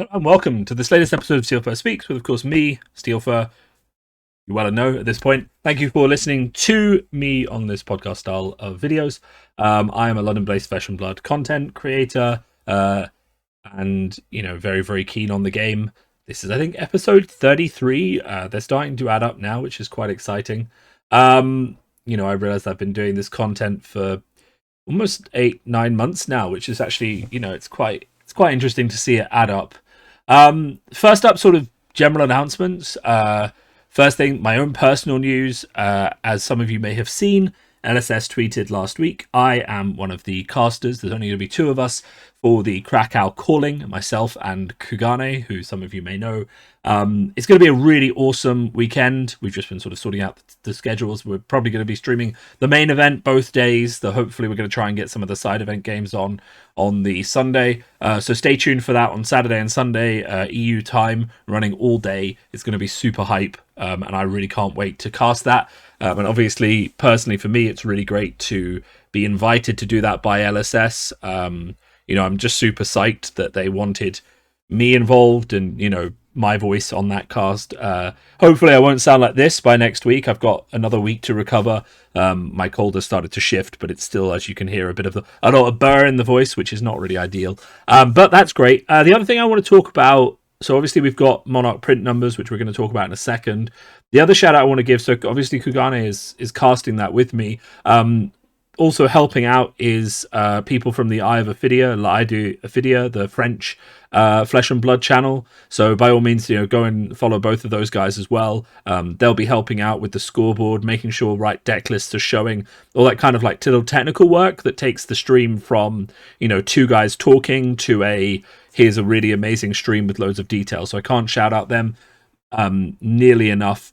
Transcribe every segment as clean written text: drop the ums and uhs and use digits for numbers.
And welcome to this latest episode of Steelfur Speaks with, of course, me, Steelfur. You well know at this point. Thank you for listening to me on this podcast style of videos. I am a London-based flesh and blood content creator, and very, very keen on the game. This is, I think, episode 33. They're starting to add up now, which is quite exciting. I realized I've been doing this content for almost 8-9 months now, which is actually, it's quite interesting to see it add up. First up, sort of general announcements. First thing, my own personal news. As some of you may have seen, LSS tweeted last week, I am one of the casters. There's only going to be two of us for the Krakow Calling, myself and Kugane, who some of you may know. It's going to be a really awesome weekend. We've just been sort of sorting out the schedules. We're probably going to be streaming the main event both days. Hopefully we're going to try and get some of the side event games on the Sunday. So stay tuned for that on Saturday and Sunday, EU time, running all day. It's going to be super hype, and I really can't wait to cast that. And obviously, personally, for me, it's really great to be invited to do that by LSS. I'm just super psyched that they wanted me involved and, my voice on that cast. Hopefully I won't sound like this by next week. I've got another week to recover. My cold has started to shift, but it's still, as you can hear, a burr in the voice, which is not really ideal. But that's great. The other thing I want to talk about, so obviously we've got Monarch print numbers, which we're going to talk about in a second. The other shout out I want to give, so obviously Kugane is casting that with me. Also helping out is people from the Eye of Ophidia, I do Ophidia, the French Flesh and Blood channel. So by all means, go and follow both of those guys as well. They'll be helping out with the scoreboard, making sure right deck lists are showing, all that kind of like little technical work that takes the stream from, two guys talking to here's a really amazing stream with loads of detail. So I can't shout out them nearly enough.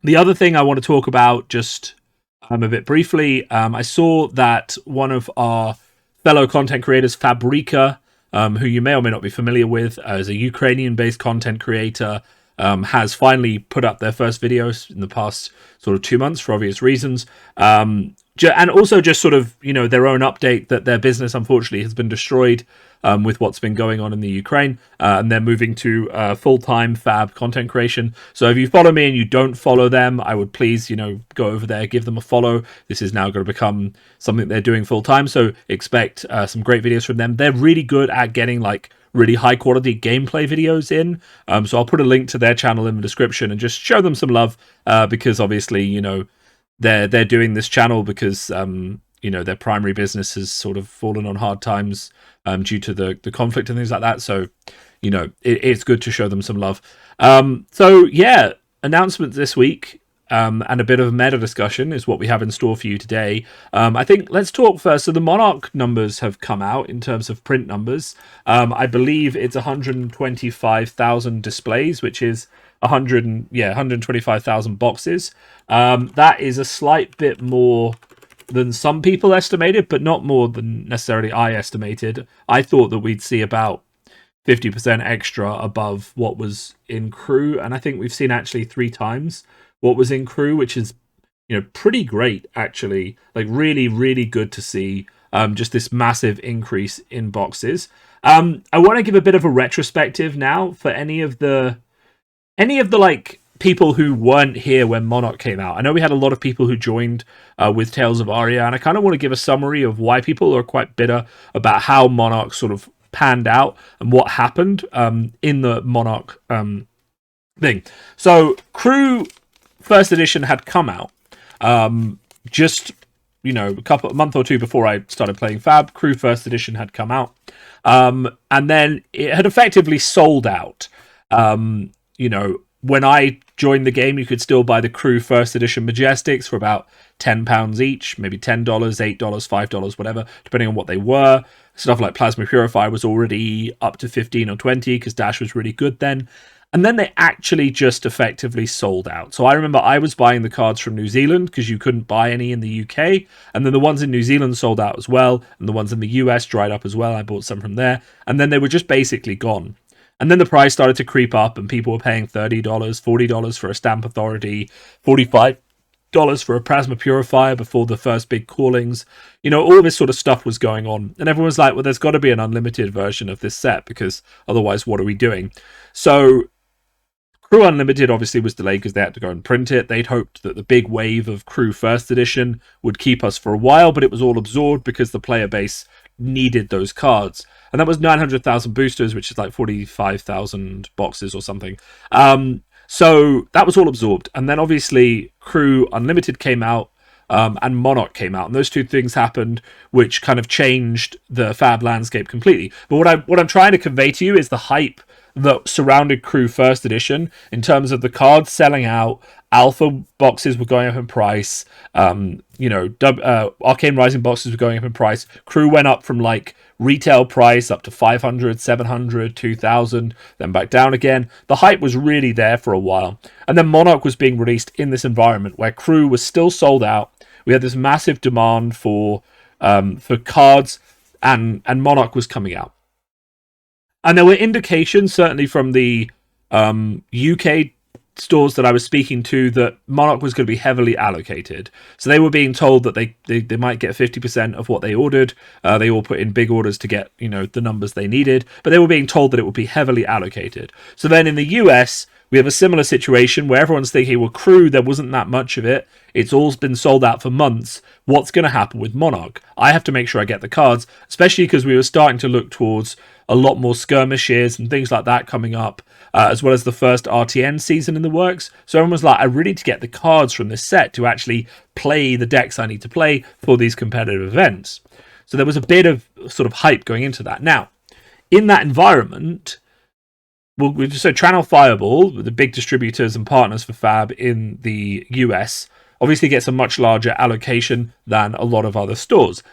The other thing I want to talk about just a bit briefly, I saw that one of our fellow content creators, Fabrika, who you may or may not be familiar with, is a Ukrainian-based content creator, has finally put up their first videos in the past sort of 2 months for obvious reasons. And also just sort of, their own update that their business, unfortunately, has been destroyed with what's been going on in the Ukraine. And they're moving to full-time fab content creation. So if you follow me and you don't follow them, I would please, go over there, give them a follow. This is now going to become something they're doing full-time. So expect some great videos from them. They're really good at getting really high quality gameplay videos in. So I'll put a link to their channel in the description and just show them some love because obviously, they're doing this channel because their primary business has sort of fallen on hard times due to the conflict and things like that. So it's good to show them some love. So yeah, announcements this week and a bit of a meta discussion is what we have in store for you today. I think let's talk first. So the Monarch numbers have come out in terms of print numbers. I believe it's 125,000 displays, which is 125,000 boxes. That is a slight bit more than some people estimated, but not more than necessarily I estimated. I thought that we'd see about 50% extra above what was in crew, and I think we've seen actually 3 times what was in crew, which is pretty great actually. Like really, really good to see just this massive increase in boxes. I want to give a bit of a retrospective now for any of the people who weren't here when Monarch came out. I know we had a lot of people who joined with Tales of Aria, and I kind of want to give a summary of why people are quite bitter about how Monarch sort of panned out and what happened in the Monarch thing. So Crew First Edition had come out just a month or two before I started playing Fab. Crew First Edition had come out, and then it had effectively sold out. When I joined the game, you could still buy the Crew First Edition Majestics for about £10 each, maybe $10, $8, $5, whatever, depending on what they were. Stuff like Plasma Purifier was already up to 15 or 20 because Dash was really good then. And then they actually just effectively sold out. So I remember I was buying the cards from New Zealand because you couldn't buy any in the UK. And then the ones in New Zealand sold out as well. And the ones in the US dried up as well. I bought some from there. And then they were just basically gone. And then the price started to creep up and people were paying $30, $40 for a Stamp Authority, $45 for a plasma purifier before the first big callings. All this sort of stuff was going on. And everyone was like, well, there's got to be an unlimited version of this set, because otherwise, what are we doing? So Crew Unlimited obviously was delayed because they had to go and print it. They'd hoped that the big wave of Crew First Edition would keep us for a while, but it was all absorbed because the player base needed those cards. And that was 900,000 boosters, which is like 45,000 boxes or something. So that was all absorbed. And then obviously Crew Unlimited came out, and Monarch came out. And those two things happened, which kind of changed the Fab landscape completely. But what I'm trying to convey to you is the hype that surrounded Crew First Edition in terms of the cards selling out. Alpha boxes were going up in price. Arcane Rising boxes were going up in price. Crew went up from like retail price up to 500, 700, 2,000, then back down again. The hype was really there for a while. And then Monarch was being released in this environment where Crew was still sold out. We had this massive demand for cards, and Monarch was coming out. And there were indications, certainly from the UK stores that I was speaking to, that Monarch was going to be heavily allocated. So they were being told that they might get 50% of what they ordered. They all put in big orders to get the numbers they needed, but they were being told that it would be heavily allocated. So then in the US, we have a similar situation where everyone's thinking, well, Crew, there wasn't that much of it. It's all been sold out for months. What's going to happen with Monarch? I have to make sure I get the cards, especially because we were starting to look towards a lot more skirmishes and things like that coming up, as well as the first RTN season in the works. So everyone was like, I really need to get the cards from this set to actually play the decks I need to play for these competitive events. So there was a bit of sort of hype going into that. Now, in that environment, so Channel Fireball, the big distributors and partners for Fab in the US, obviously gets a much larger allocation than a lot of other stores.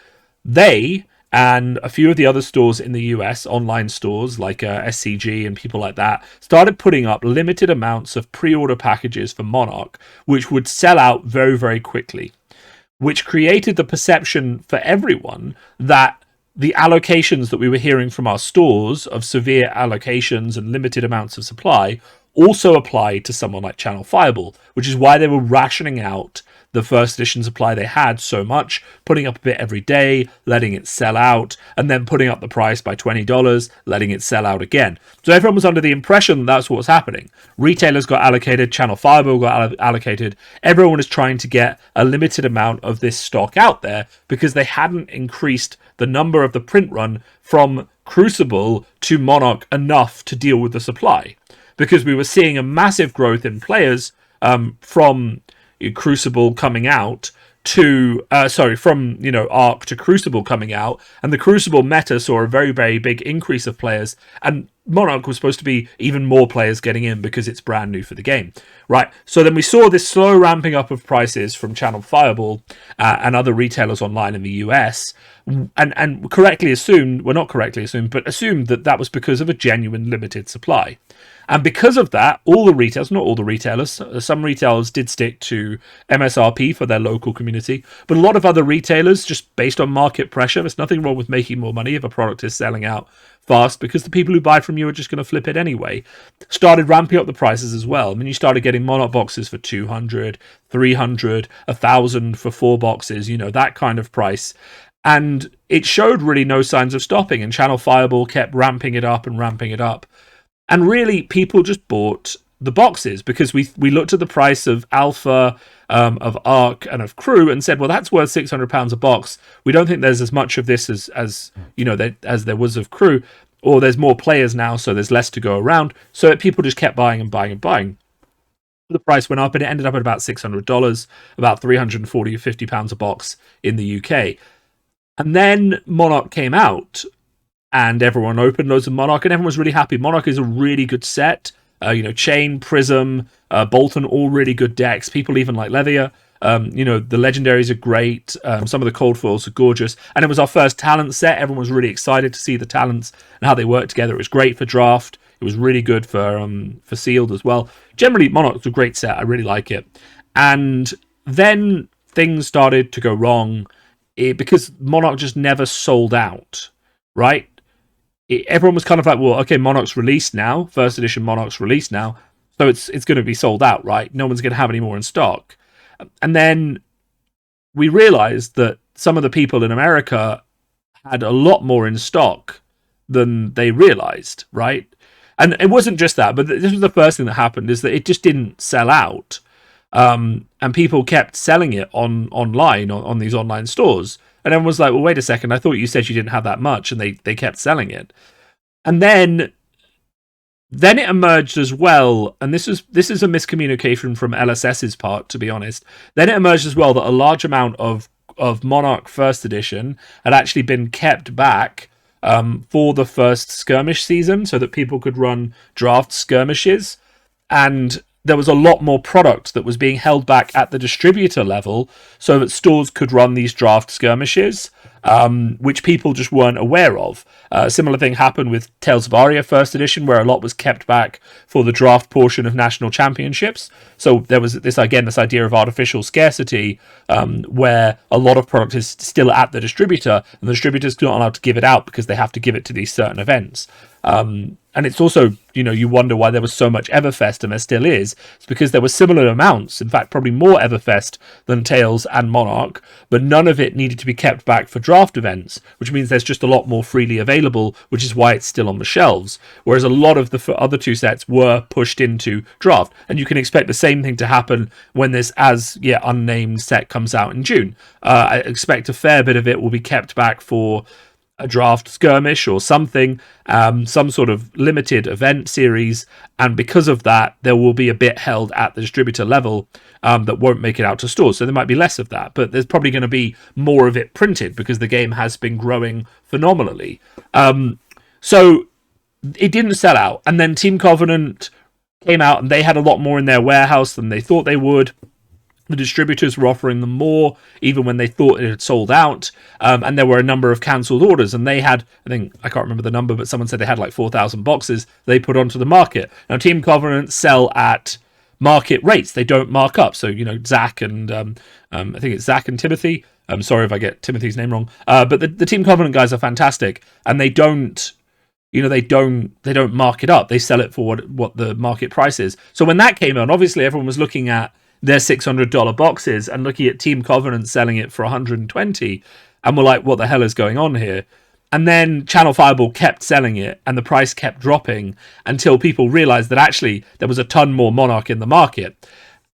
They and a few of the other stores in the US, online stores like SCG and people like that, started putting up limited amounts of pre-order packages for Monarch, which would sell out very, very quickly, which created the perception for everyone that the allocations that we were hearing from our stores of severe allocations and limited amounts of supply also applied to someone like Channel Fireball, which is why they were rationing out the first edition supply they had so much, putting up a bit every day, letting it sell out, and then putting up the price by $20, letting it sell out again. So everyone was under the impression that that's what was happening. Retailers got allocated, Channel Fireball got allocated. Everyone was trying to get a limited amount of this stock out there because they hadn't increased the number of the print run from Crucible to Monarch enough to deal with the supply. Because we were seeing a massive growth in players from Crucible coming out to from Arc to Crucible coming out, and the Crucible meta saw a very, very big increase of players, and Monarch was supposed to be even more players getting in because it's brand new for the game, right? So then we saw this slow ramping up of prices from Channel Fireball and other retailers online in the US, and correctly assumed, well, not correctly assumed, but assumed that that was because of a genuine limited supply. And because of that, all the retailers, not all the retailers, some retailers did stick to MSRP for their local community, but a lot of other retailers, just based on market pressure, there's nothing wrong with making more money if a product is selling out fast, because the people who buy from you are just going to flip it anyway, started ramping up the prices as well. I mean, you started getting Monarch boxes for 200, 300, 1,000 for 4 boxes, that kind of price. And it showed really no signs of stopping, and Channel Fireball kept ramping it up and ramping it up. And really, people just bought the boxes because we looked at the price of Alpha, of Arc, and of Crew, and said, well, that's worth £600 a box. We don't think there's as much of this as there was of Crew, or there's more players now, so there's less to go around. So people just kept buying and buying and buying. The price went up, and it ended up at about $600, about £340 or £50 a box in the UK. And then Monarch came out, and everyone opened loads of Monarch, and everyone was really happy. Monarch is a really good set. Chain, Prism, Bolton, all really good decks. People even like Levia. The legendaries are great. Some of the cold foils are gorgeous. And it was our first talent set. Everyone was really excited to see the talents and how they worked together. It was great for draft. It was really good for sealed as well. Generally, Monarch's a great set. I really like it. And then things started to go wrong because Monarch just never sold out, right? Everyone was kind of like, well, okay, Monarch's released now. First edition Monarch's released now. So it's going to be sold out, right? No one's going to have any more in stock. And then we realized that some of the people in America had a lot more in stock than they realized, right? And it wasn't just that, but this was the first thing that happened, is that it just didn't sell out. And people kept selling it online on these online stores. And everyone was like, well, wait a second, I thought you said you didn't have that much, and they kept selling it. And then it emerged as well, and this is a miscommunication from LSS's part, to be honest. Then it emerged as well that a large amount of Monarch First Edition had actually been kept back for the first skirmish season, so that people could run draft skirmishes, and there was a lot more product that was being held back at the distributor level so that stores could run these draft skirmishes, which people just weren't aware of. A similar thing happened with Tales of Aria First Edition, where a lot was kept back for the draft portion of national championships. So there was this idea of artificial scarcity, where a lot of product is still at the distributor, and the distributor's not allowed to give it out because they have to give it to these certain events. And it's also, you wonder why there was so much Everfest, and there still is. It's because there were similar amounts, in fact, probably more Everfest than Tales and Monarch, but none of it needed to be kept back for draft events, which means there's just a lot more freely available, which is why it's still on the shelves. Whereas a lot of the other two sets were pushed into draft. And you can expect the same thing to happen when this as yet unnamed set comes out in June. I expect a fair bit of it will be kept back for a draft skirmish or something, some sort of limited event series, and because of that there will be a bit held at the distributor level that won't make it out to stores. So there might be less of that, but there's probably going to be more of it printed because the game has been growing phenomenally. So it didn't sell out, and then Team Covenant came out and they had a lot more in their warehouse than they thought they would. The distributors were offering them more, even when they thought it had sold out. And there were a number of cancelled orders. And they had, I can't remember the number, but someone said they had like 4,000 boxes they put onto the market. Now, Team Covenant sell at market rates. They don't mark up. So, Zach and I think it's Zach and Timothy. I'm sorry if I get Timothy's name wrong. But the Team Covenant guys are fantastic. And they don't, they don't mark it up. They sell it for what the market price is. So when that came on, obviously everyone was looking at their $600 boxes and looking at Team Covenant selling it for $120, and we're like, what the hell is going on here? And then Channel Fireball kept selling it, and the price kept dropping until people realized that actually there was a ton more Monarch in the market.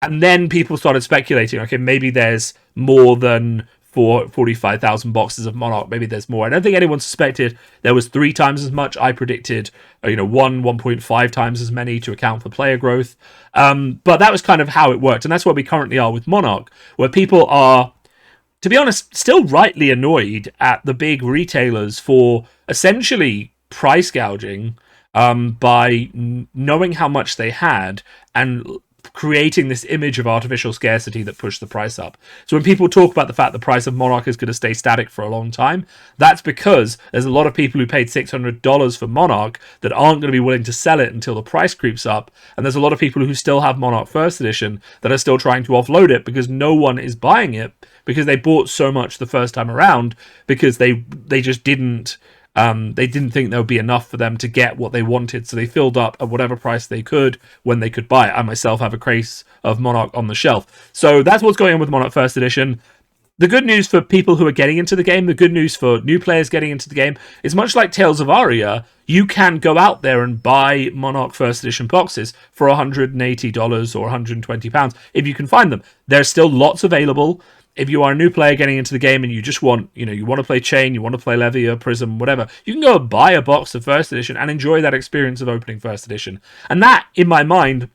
And then people started speculating, okay, maybe there's more than 45,000 boxes of Monarch. Maybe there's more. I don't think anyone suspected there was 3 times as much. I predicted, 1.5 times as many to account for player growth. But that was kind of how it worked. And that's where we currently are with Monarch, where people are, to be honest, still rightly annoyed at the big retailers for essentially price gouging by knowing how much they had and creating this image of artificial scarcity that pushed the price up. So when people talk about the fact the price of Monarch is going to stay static for a long time, that's because there's a lot of people who paid $600 for Monarch that aren't going to be willing to sell it until the price creeps up, and there's a lot of people who still have Monarch First Edition that are still trying to offload it because no one is buying it because they bought so much the first time around because they just didn't they didn't think there would be enough for them to get what they wanted, so they filled up at whatever price they could when they could buy it. I myself have a crate of Monarch on the shelf. So that's what's going on with Monarch First Edition. The good news for people who are getting into the game, the good news for new players getting into the game, is much like Tales of Aria, you can go out there and buy Monarch First Edition boxes for $180 or £120 if you can find them. There's still lots available. If you are a new player getting into the game and you just want, you want to play Chain, you want to play Levia, Prism, whatever, you can go and buy a box of First Edition and enjoy that experience of opening First Edition. And that, in my mind,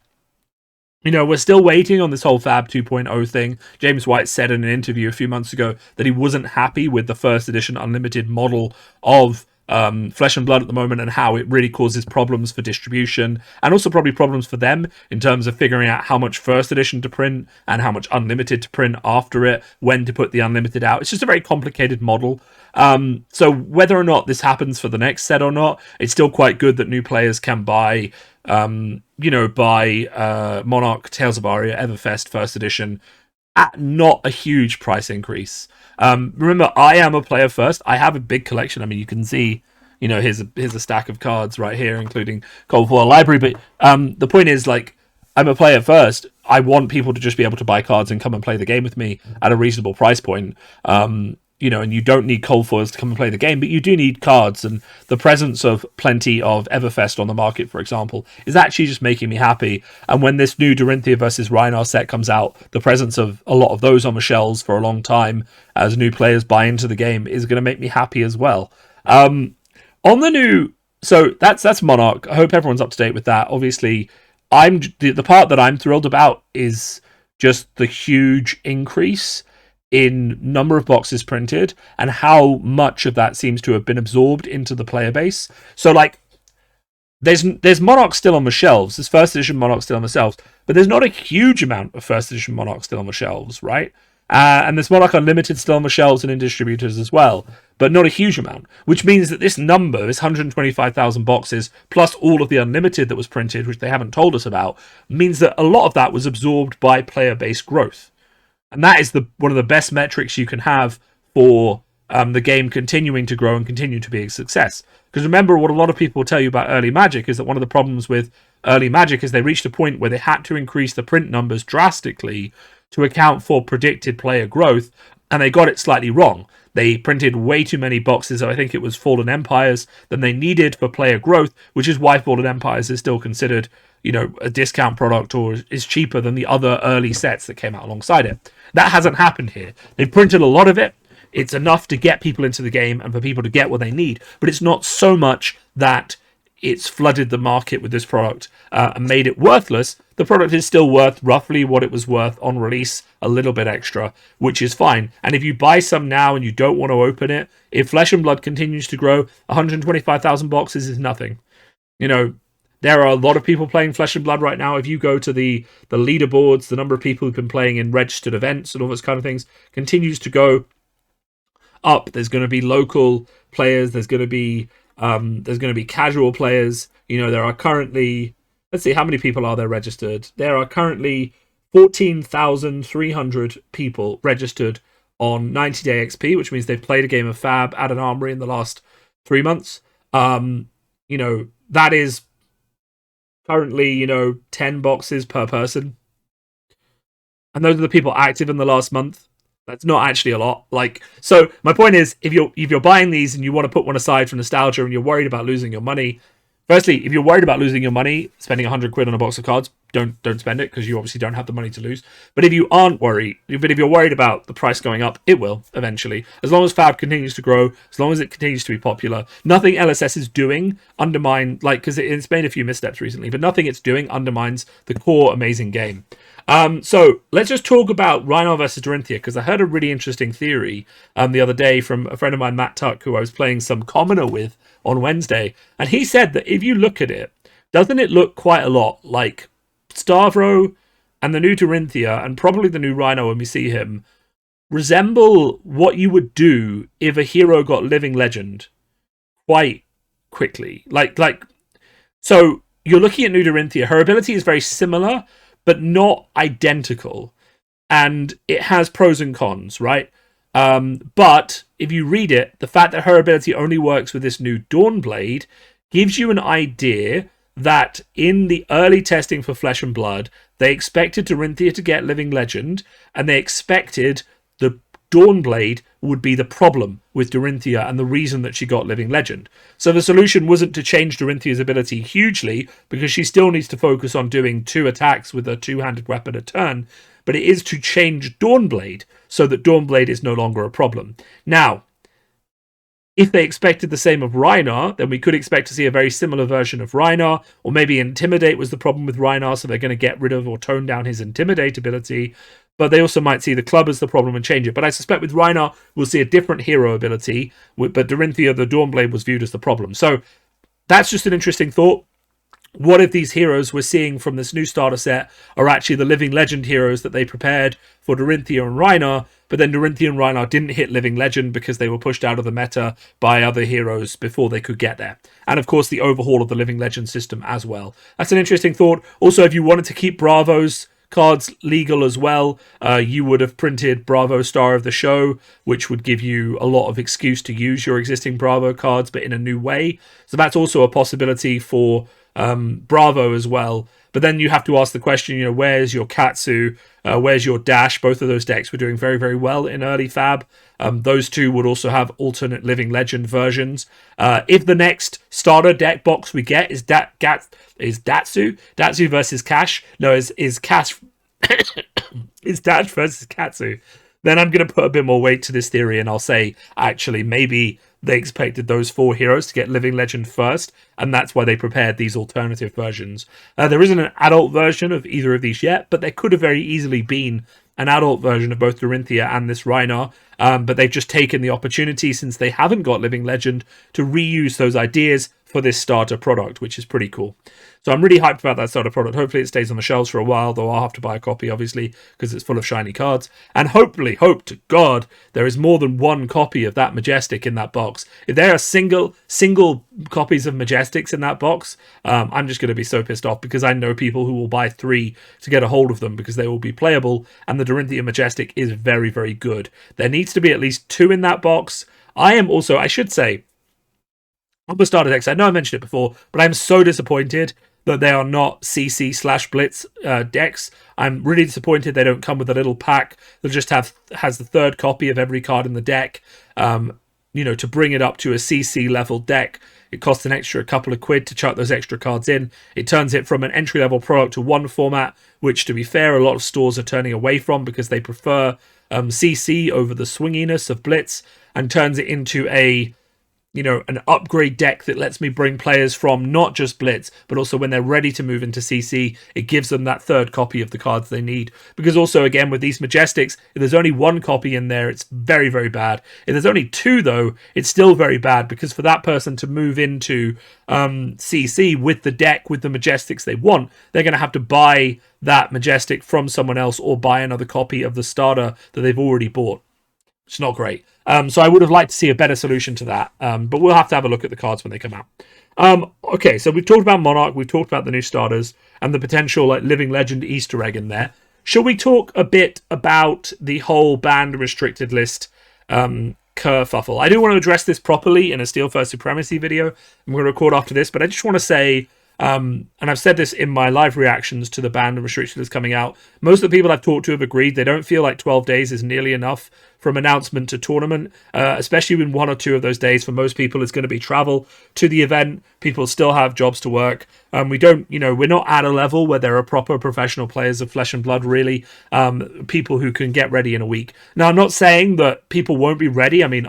we're still waiting on this whole Fab 2.0 thing. James White said in an interview a few months ago that he wasn't happy with the First Edition Unlimited model of Flesh and Blood at the moment, and how it really causes problems for distribution and also probably problems for them in terms of figuring out how much First Edition to print and how much Unlimited to print after it, when to put the Unlimited out. It's just a very complicated model. So whether or not this happens for the next set or not, it's still quite good that new players can buy Monarch, Tales of Aria, Everfest First Edition at not a huge price increase. Remember, I am a player first. I have a big collection. I mean, you can see, here's a stack of cards right here, including Cold War Library. But the point is, I'm a player first. I want people to just be able to buy cards and come and play the game with me at a reasonable price point. And you don't need cold foils to come and play the game, but you do need cards. And the presence of plenty of Everfest on the market, for example, is actually just making me happy. And when this new Dorinthia versus Rhinar set comes out, the presence of a lot of those on the shelves for a long time as new players buy into the game is going to make me happy as well. On the new, so that's Monarch. I hope everyone's up to date with that. Obviously, the part that I'm thrilled about is just the huge increase in number of boxes printed and how much of that seems to have been absorbed into the player base. So like there's Monarch still on the shelves, there's first edition Monarch still on the shelves, but there's not a huge amount of first edition Monarch still on the shelves, right? And there's Monarch Unlimited still on the shelves and in distributors as well, but not a huge amount, which means that this number, this 125,000 boxes, plus all of the Unlimited that was printed, which they haven't told us about, means that a lot of that was absorbed by player base growth. And that is one of the best metrics you can have for the game continuing to grow and continue to be a success. Because remember, what a lot of people will tell you about early Magic is that one of the problems with early Magic is they reached a point where they had to increase the print numbers drastically to account for predicted player growth, and they got it slightly wrong. They printed way too many boxes, I think it was Fallen Empires, than they needed for player growth, which is why Fallen Empires is still considered, a discount product or is cheaper than the other early sets that came out alongside it. That hasn't happened here. They've printed a lot of it. It's enough to get people into the game and for people to get what they need, but it's not so much that it's flooded the market with this product and made it worthless. The product is still worth roughly what it was worth on release, a little bit extra, which is fine. And if you buy some now and you don't want to open it, if Flesh and Blood continues to grow, 125,000 boxes is nothing. There are a lot of people playing Flesh and Blood right now. If you go to the leaderboards, the number of people who've been playing in registered events and all those kind of things continues to go up. There's going to be local players. There's going to be casual players. There are currently, let's see, how many people are there registered? There are currently 14,300 people registered on 90-day XP, which means they've played a game of Fab at an armory in the last 3 months. That is currently, 10 boxes per person. And those are the people active in the last month. That's not actually a lot. So my point is, if you're buying these and you want to put one aside for nostalgia and you're worried about losing your money, firstly, if you're worried about losing your money, spending 100 quid on a box of cards, don't spend it because you obviously don't have the money to lose. But if you aren't worried, but if you're worried about the price going up, it will eventually. As long as Fab continues to grow, as long as it continues to be popular, nothing LSS is doing because it's made a few missteps recently, but nothing it's doing undermines the core amazing game. So let's just talk about Rhinar versus Dorinthia, because I heard a really interesting theory the other day from a friend of mine, Matt Tuck, who I was playing some Commoner with on Wednesday, and he said that if you look at it, doesn't it look quite a lot like Stavro and the new Dorinthia, and probably the new Rhino when we see him, resemble what you would do if a hero got Living Legend quite quickly. So you're looking at new Dorinthia. Her ability is very similar, but not identical. And it has pros and cons, right? But if you read it, the fact that her ability only works with this new Dawnblade gives you an idea that in the early testing for Flesh and Blood, they expected Dorinthia to get Living Legend, and they expected the Dawnblade would be the problem with Dorinthia and the reason that she got Living Legend. So the solution wasn't to change Dorinthia's ability hugely, because she still needs to focus on doing 2 attacks with a 2-handed weapon a turn, but it is to change Dawnblade so that Dawnblade is no longer a problem. Now, if they expected the same of Rhinar, then we could expect to see a very similar version of Rhinar, or maybe Intimidate was the problem with Rhinar, so they're going to get rid of or tone down his Intimidate ability. But they also might see the club as the problem and change it. But I suspect with Rhinar, we'll see a different hero ability, but Dorinthia, the Dawnblade, was viewed as the problem. So that's just an interesting thought. What if these heroes we're seeing from this new starter set are actually the Living Legend heroes that they prepared for Dorinthia and Rhinar, but then Dorinthia and Rhinar didn't hit Living Legend because they were pushed out of the meta by other heroes before they could get there. And of course, the overhaul of the Living Legend system as well. That's an interesting thought. Also, if you wanted to keep Bravo's cards legal as well, you would have printed Bravo Star of the Show, which would give you a lot of excuse to use your existing Bravo cards, but in a new way. So that's also a possibility for Bravo as well. But then you have to ask the question, where's your Katsu? Where's your Dash? Both of those decks were doing very, very well in early Fab. Those two would also have alternate Living Legend versions. If the next starter deck box we get is Datsu versus Cash, no, is Cash is Dash versus Katsu, then I'm going to put a bit more weight to this theory, and I'll say, actually, maybe they expected those 4 heroes to get Living Legend first, and that's why they prepared these alternative versions. There isn't an adult version of either of these yet, but there could have very easily been an adult version of both Dorinthia and this Rhinar, but they've just taken the opportunity, since they haven't got Living Legend, to reuse those ideas for this starter product, which is pretty cool. So I'm really hyped about that starter product. Hopefully it stays on the shelves for a while, though I'll have to buy a copy, obviously, because it's full of shiny cards. And hope to God, there is more than one copy of that Majestic in that box. If there are single copies of Majestics in that box, I'm just going to be so pissed off, because I know people who will buy 3 to get a hold of them because they will be playable, and the Dorinthia Majestic is very, very good. There needs to be at least 2 in that box. I should say, on the starter decks, I know I mentioned it before, but I'm so disappointed that they are not CC/Blitz decks. I'm really disappointed they don't come with a little pack that just has the 3rd copy of every card in the deck. To bring it up to a CC level deck, it costs an extra couple of quid to chuck those extra cards in. It turns it from an entry level product to one format, which, to be fair, a lot of stores are turning away from because they prefer CC over the swinginess of Blitz, and turns it into an upgrade deck that lets me bring players from not just Blitz, but also when they're ready to move into CC, it gives them that 3rd copy of the cards they need. Because also, again, with these Majestics, if there's only 1 copy in there, it's very, very bad. If there's only 2, though, it's still very bad, because for that person to move into CC with the deck, with the Majestics they want, they're going to have to buy that Majestic from someone else, or buy another copy of the starter that they've already bought. It's not great. So I would have liked to see a better solution to that. But we'll have to have a look at the cards when they come out. Okay, so we've talked about Monarch, we've talked about the new starters, and the potential Living Legend Easter egg in there. Shall we talk a bit about the whole banned restricted list kerfuffle? I do want to address this properly in a Steelfur Supremacy video. I'm going to record after this, but I just want to say, and I've said this in my live reactions to the banned and restricted list coming out, most of the people I've talked to have agreed they don't feel like 12 days is nearly enough from announcement to tournament, especially when 1 or 2 of those days for most people is going to be travel to the event. People still have jobs to work. We're not at a level where there are proper professional players of flesh and blood, really, people who can get ready in a week. Now, I'm not saying that people won't be ready. I mean,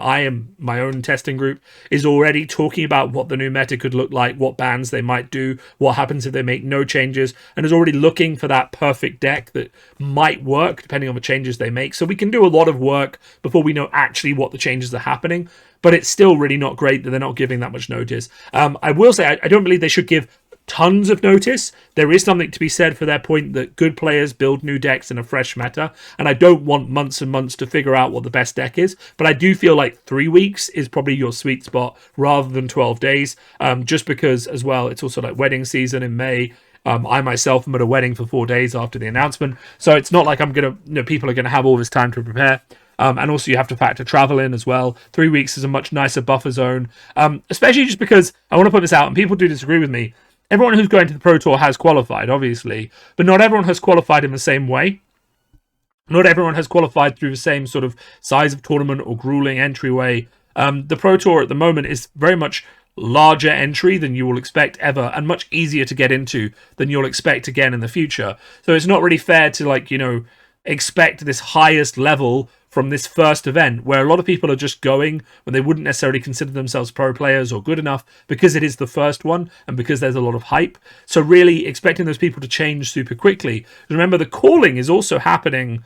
my own testing group is already talking about what the new meta could look like, what bans they might do, what happens if they make no changes, and is already looking for that perfect deck that might work depending on the changes they make. So we can do a lot of work before we know actually what the changes are happening, but it's still really not great that they're not giving that much notice. I will say I don't believe they should give tons of notice. There is something to be said for their point that good players build new decks in a fresh meta, and I don't want months and months to figure out what the best deck is, but I do feel like 3 weeks is probably your sweet spot rather than 12 days, just because as well it's also like wedding season in May. I myself am at a wedding for 4 days after the announcement, so it's not like people are going to have all this time to prepare. And also you have to factor travel in as well. 3 weeks is a much nicer buffer zone, especially just because I want to put this out, and people do disagree with me. Everyone who's going to the Pro Tour has qualified, obviously, but not everyone has qualified in the same way. Not everyone has qualified through the same sort of size of tournament or grueling entryway. The Pro Tour at the moment is very much larger entry than you will expect ever, and much easier to get into than you'll expect again in the future. So it's not really fair to expect this highest level from this first event, where a lot of people are just going when they wouldn't necessarily consider themselves pro players or good enough, because it is the first one and because there's a lot of hype. So really expecting those people to change super quickly. Remember, the calling is also happening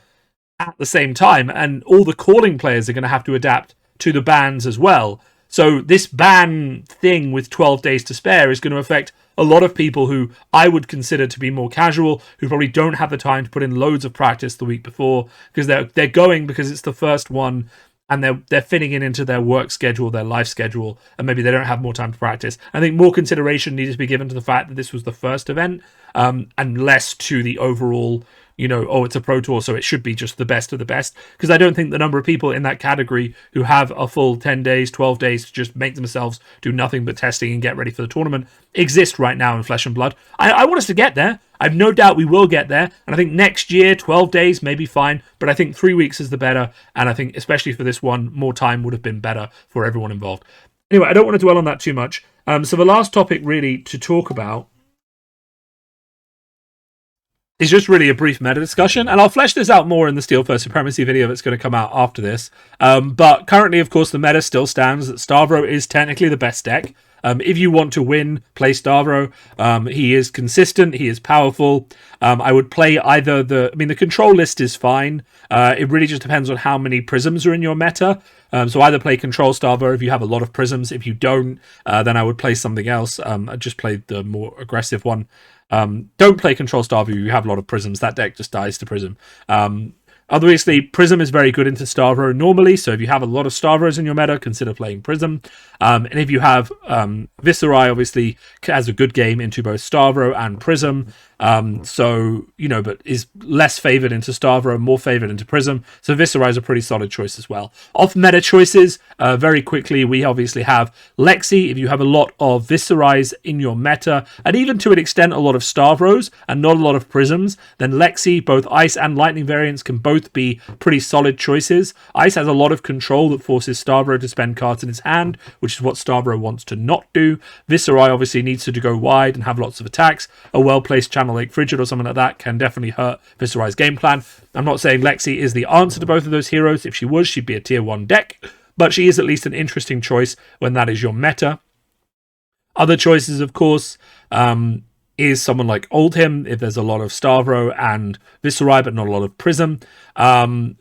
at the same time, and all the calling players are going to have to adapt to the bans as well. So this ban thing with 12 days to spare is going to affect a lot of people who I would consider to be more casual, who probably don't have the time to put in loads of practice the week before, because they're going because it's the first one, and they're fitting it into their work schedule, their life schedule, and maybe they don't have more time to practice. I think more consideration needs to be given to the fact that this was the first event, and less to the overall oh, it's a Pro Tour, so it should be just the best of the best. Because I don't think the number of people in that category who have a full 10 days, 12 days to just make themselves do nothing but testing and get ready for the tournament exist right now in Flesh and Blood. I want us to get there. I've no doubt we will get there. And I think next year, 12 days may be fine. But I think 3 weeks is the better. And I think, especially for this one, more time would have been better for everyone involved. Anyway, I don't want to dwell on that too much. So the last topic really to talk about is just really a brief meta discussion, and I'll flesh this out more in the Steelfur Supremacy video that's going to come out after this. But currently, of course, the meta still stands that Stavro is technically the best deck. If you want to win, play Stavro. He is consistent. He is powerful. I would play either the control list is fine. It really just depends on how many prisms are in your meta. So either play Control Stavro if you have a lot of prisms. If you don't, then I would play something else. I'd just play the more aggressive one. Don't play Control Stavro if you have a lot of prisms. That deck just dies to prism. Obviously, Prism is very good into Stavro normally, so if you have a lot of Stavros in your meta, consider playing Prism. And if you have Viserai, obviously, has a good game into both Stavro and Prism. But is less favored into Stavro, more favored into Prism. So Viserai is a pretty solid choice as well. Off meta choices, very quickly, we obviously have Lexi. If you have a lot of Viserais in your meta, and even to an extent a lot of Stavros and not a lot of Prisms, then Lexi, both Ice and Lightning variants, can both be pretty solid choices. Ice has a lot of control that forces Stavro to spend cards in his hand, which is what Stavro wants to not do. Viserai obviously needs to go wide and have lots of attacks. A well-placed Channel Lake Frigid or something like that can definitely hurt Viserai's game plan. I'm not saying Lexi is the answer to both of those heroes. If she was, she'd be a tier 1 deck, but she is at least an interesting choice when that is your meta. Other choices, of course, is someone like Oldhim, if there's a lot of Stavro and Viserai, but not a lot of Prism. And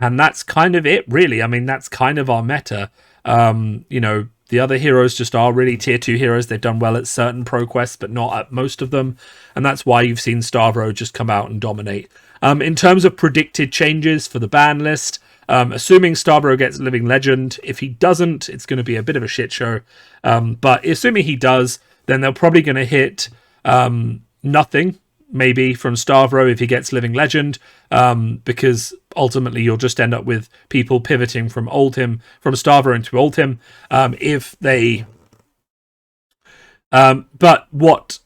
that's kind of it, really. I mean, that's kind of our meta. The other heroes just are really tier 2 heroes. They've done well at certain pro quests, but not at most of them. And that's why you've seen Stavro just come out and dominate. In terms of predicted changes for the ban list, assuming Stavro gets Living Legend, if he doesn't, it's going to be a bit of a shit show. But assuming he does, then they're probably going to hit nothing, maybe, from Stavro if he gets Living Legend, because ultimately you'll just end up with people pivoting from Stavro into Oldhim. But what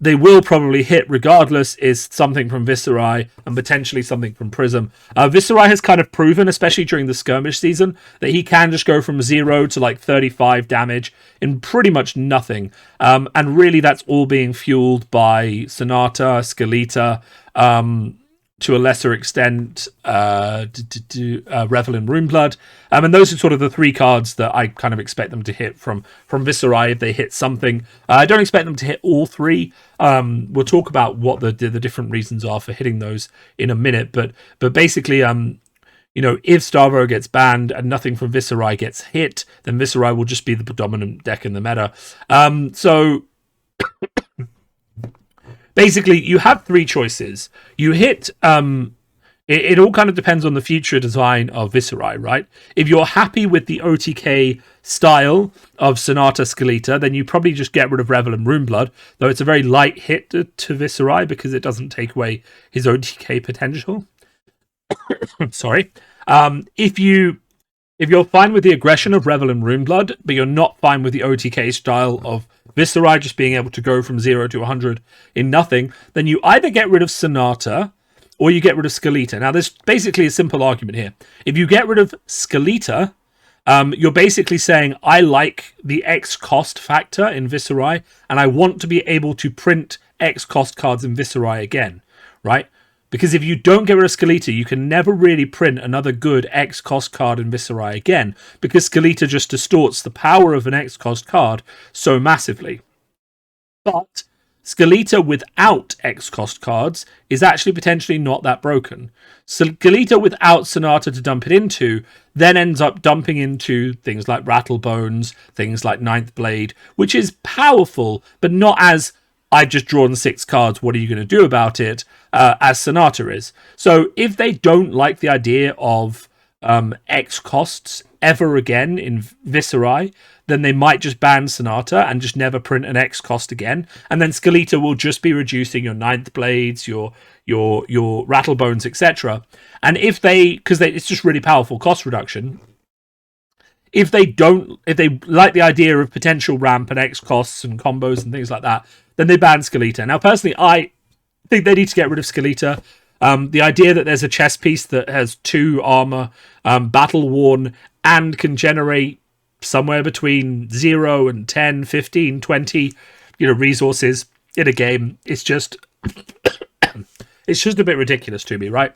they will probably hit regardless is something from Viserai and potentially something from Prism. Viserai has kind of proven, especially during the skirmish season, that he can just go from 0 to like 35 damage in pretty much nothing. And really that's all being fueled by Sonata, Skeleta, to a lesser extent, Revel in Runeblood. And those are sort of the 3 cards that I kind of expect them to hit from Viserai if they hit something. I don't expect them to hit all 3. We'll talk about what the different reasons are for hitting those in a minute. But basically, if Stavro gets banned and nothing from Viserai gets hit, then Viserai will just be the predominant deck in the meta. Basically, you have 3 choices. You hit... It all kind of depends on the future design of Viserai, right? If you're happy with the OTK style of Sonata Skeleta, then you probably just get rid of Revel and Runeblood, though it's a very light hit to Viserai because it doesn't take away his OTK potential. Sorry. If you're fine with the aggression of Revel and Runeblood, but you're not fine with the OTK style of Viserai just being able to go from 0 to 100 in nothing, then you either get rid of Sonata or you get rid of Skeleta. Now, there's basically a simple argument here. If you get rid of Skeleta, you're basically saying, I like the X cost factor in Viserai, and I want to be able to print X cost cards in Viserai again, right? Because if you don't get rid of Skeleta, you can never really print another good X cost card in Viserai again, because Skeleta just distorts the power of an X cost card so massively. But Skeleta without X cost cards is actually potentially not that broken. Skeleta without Sonata to dump it into then ends up dumping into things like Rattlebones, things like Ninth Blade, which is powerful, but not as I've just drawn 6 cards, what are you going to do about it, as Sonata is. So if they don't like the idea of X costs ever again in Viserai, then they might just ban Sonata and just never print an X cost again. And then Skeleta will just be reducing your Ninth Blades, your Rattlebones, etc. And if it's just really powerful cost reduction. If they like the idea of potential ramp and X costs and combos and things like that, then they ban Skeleta. Now, personally, I think they need to get rid of Skeleta. The idea that there's a chess piece that has 2 armor, battle worn, and can generate somewhere between 0 and 10, 15, 20, resources in a game, it's just a bit ridiculous to me, right?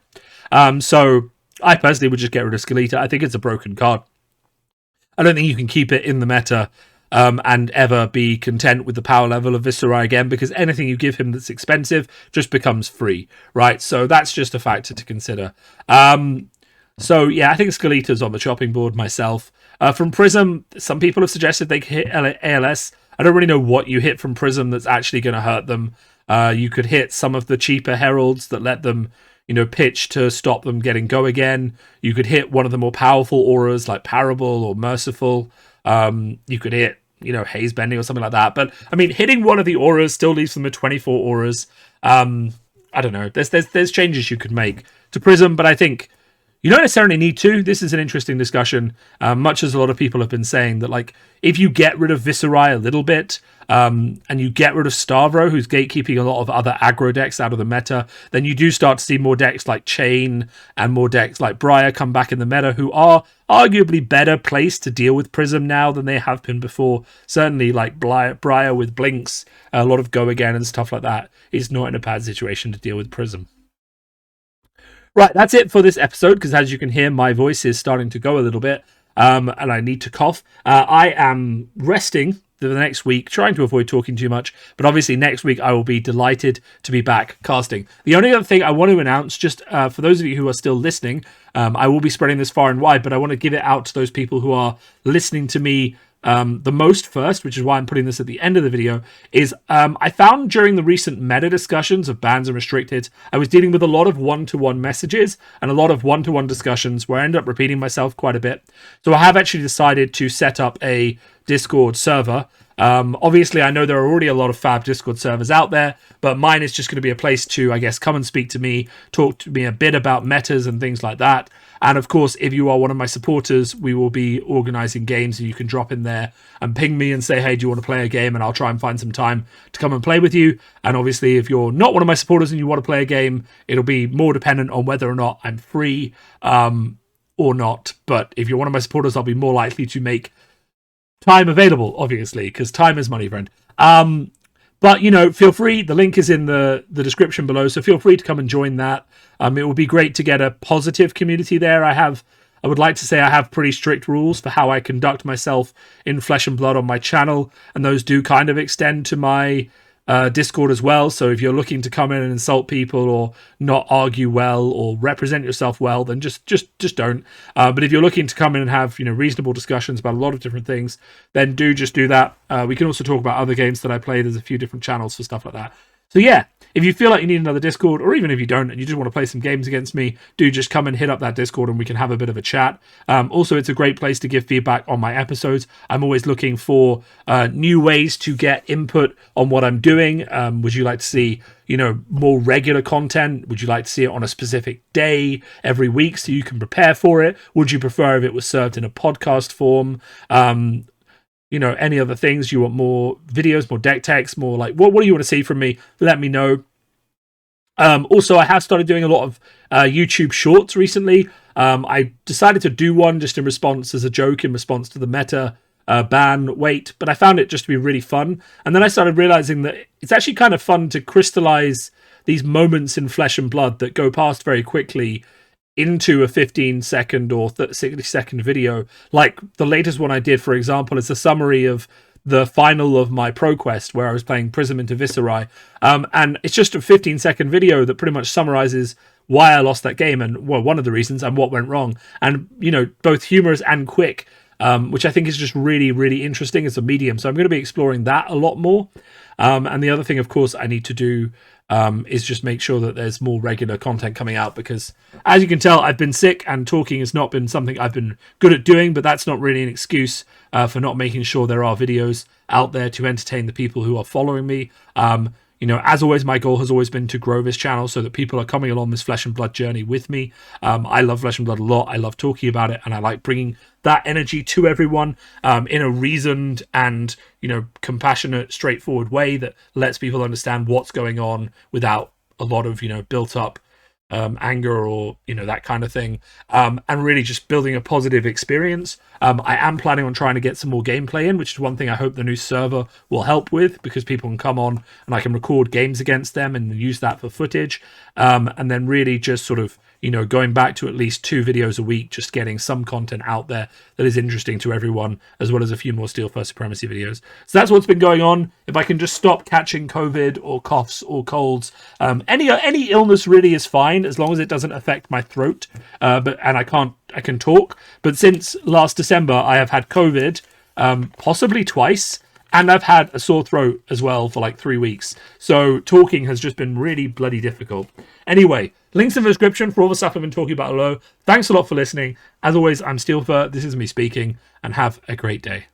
So I personally would just get rid of Skeleta. I think it's a broken card. I don't think you can keep it in the meta and ever be content with the power level of Viserai again, because anything you give him that's expensive just becomes free, right? So that's just a factor to consider. So yeah, I think Skeleta's on the chopping board myself. From Prism, some people have suggested they could hit ALS. I don't really know what you hit from Prism that's actually going to hurt them. You could hit some of the cheaper heralds that let them, pitch to stop them getting go again. You could hit one of the more powerful auras like Parable or Merciful. You could hit, Haze Bending or something like that. But I mean, hitting one of the auras still leaves them with 24 auras. I don't know. There's changes you could make to Prism, but I think you don't necessarily need to. This is an interesting discussion, much as a lot of people have been saying that, like, if you get rid of Viserai a little bit, and you get rid of Stavro, who's gatekeeping a lot of other aggro decks out of the meta, then you do start to see more decks like Chain and more decks like Briar come back in the meta, who are arguably better placed to deal with Prism now than they have been before. Certainly, like Briar with Blinks, a lot of go again and stuff like that is not in a bad situation to deal with Prism. Right, that's it for this episode, because as you can hear, my voice is starting to go a little bit, and I need to cough. I am resting for the next week, trying to avoid talking too much, but obviously next week I will be delighted to be back casting. The only other thing I want to announce, just for those of you who are still listening, I will be spreading this far and wide, but I want to give it out to those people who are listening to me the most first, which is why I'm putting this at the end of the video, is I found during the recent meta discussions of bans and restricted, I was dealing with a lot of one-to-one messages and a lot of one-to-one discussions where I ended up repeating myself quite a bit. So I have actually decided to set up a Discord server. Obviously, I know there are already a lot of fab Discord servers out there, but mine is just going to be a place to, I guess, come and speak to me, talk to me a bit about metas and things like that. And of course, if you are one of my supporters, we will be organizing games, and you can drop in there and ping me and say, hey, do you want to play a game? And I'll try and find some time to come and play with you. And obviously, if you're not one of my supporters and you want to play a game, it'll be more dependent on whether or not I'm free or not. But if you're one of my supporters, I'll be more likely to make time available, obviously, because time is money, friend. But, feel free. The link is in the description below, so feel free to come and join that. It would be great to get a positive community there. I would like to say I have pretty strict rules for how I conduct myself in Flesh and Blood on my channel, and those do kind of extend to my Discord as well. So if you're looking to come in and insult people or not argue well or represent yourself well, then just don't. But if you're looking to come in and have reasonable discussions about a lot of different things, then do that. We can also talk about other games that I play. There's a few different channels for stuff like that. So yeah, if you feel like you need another Discord, or even if you don't and you just want to play some games against me, do just come and hit up that Discord and we can have a bit of a chat. Also, it's a great place to give feedback on my episodes. I'm always looking for new ways to get input on what I'm doing. Would you like to see, more regular content? Would you like to see it on a specific day every week so you can prepare for it? Would you prefer if it was served in a podcast form? Any other things? You want more videos, more deck text, more like what do you want to see from me? Let me know. Also, I have started doing a lot of YouTube shorts recently. I decided to do one just in response as a joke in response to the meta ban wait, but I found it just to be really fun. And then I started realizing that it's actually kind of fun to crystallize these moments in Flesh and Blood that go past very quickly into a 15-second or 60-second video. Like the latest one I did, for example, is a summary of the final of my Pro Quest where I was playing Prism into Viserai. And it's just a 15-second video that pretty much summarizes why I lost that game and, well, one of the reasons and what went wrong. And, both humorous and quick, which I think is just really, really interesting as a medium. So I'm going to be exploring that a lot more. And the other thing, of course, I need to do is just make sure that there's more regular content coming out, because as you can tell, I've been sick and talking has not been something I've been good at doing, but that's not really an excuse for not making sure there are videos out there to entertain the people who are following me. As always, my goal has always been to grow this channel so that people are coming along this flesh and blood journey with me. I love flesh and blood a lot. I love talking about it, and I like bringing that energy to everyone in a reasoned and, compassionate, straightforward way that lets people understand what's going on without a lot of, built up anger or that kind of thing, and really just building a positive experience. I am planning on trying to get some more gameplay in, which is one thing I hope the new server will help with, because people can come on and I can record games against them and use that for footage, and then really just sort of going back to at least 2 videos a week, just getting some content out there that is interesting to everyone, as well as a few more Steelfur Supremacy videos. So that's what's been going on. If I can just stop catching COVID or coughs or colds, any illness really is fine, as long as it doesn't affect my throat. I can talk. But since last December, I have had COVID, possibly twice, and I've had a sore throat as well for like 3 weeks. So talking has just been really bloody difficult. Anyway, links in the description for all the stuff I've been talking about below. Thanks a lot for listening. As always, I'm Steelfur. This is me speaking, and have a great day.